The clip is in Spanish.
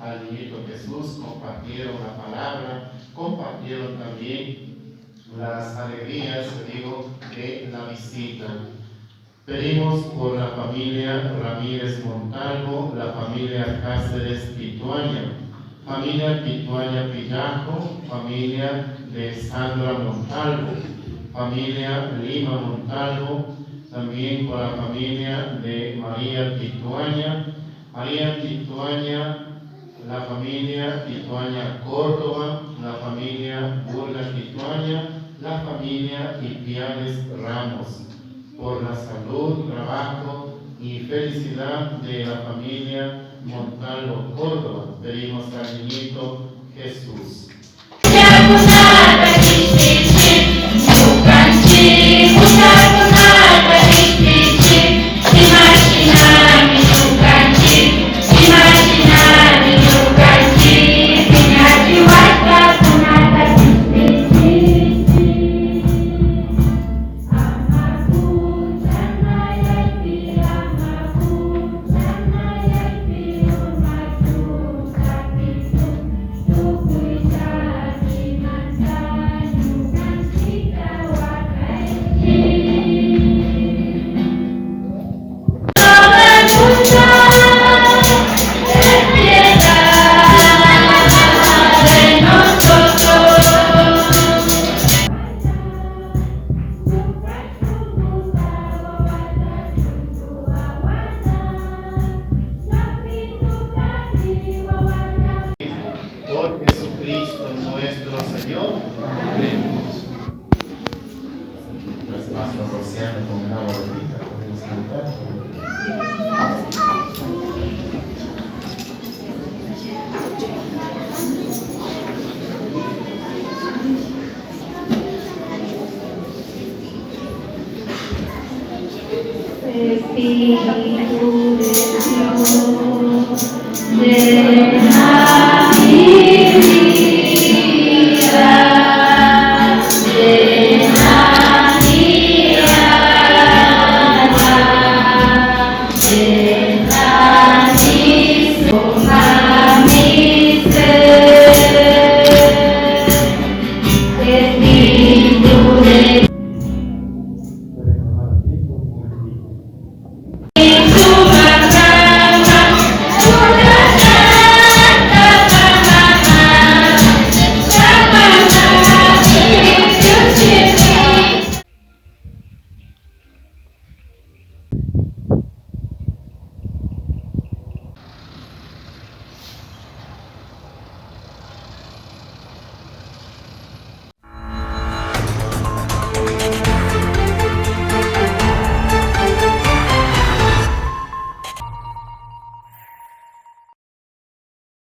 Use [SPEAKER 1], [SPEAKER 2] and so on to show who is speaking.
[SPEAKER 1] al niñito Jesús, compartieron la palabra, compartieron también las alegrías, de la visita. Pedimos por la familia Ramírez Montalvo, la familia Cáceres Pituaña, familia Pituaña Pillajo, familia de Sandra Montalvo, familia Lima Montalvo, también por la familia de María Pituaña, la familia Pituaña Córdoba, la familia Burla Pituaña, la familia Ipiales Ramos, por la salud, trabajo y felicidad de la familia Montalvo Córdoba. Pedimos al niñito Jesús. Por Jesucristo nuestro Señor. Amén. Las pasas rociando con el agua bendita, podemos cantar.
[SPEAKER 2] Espíritu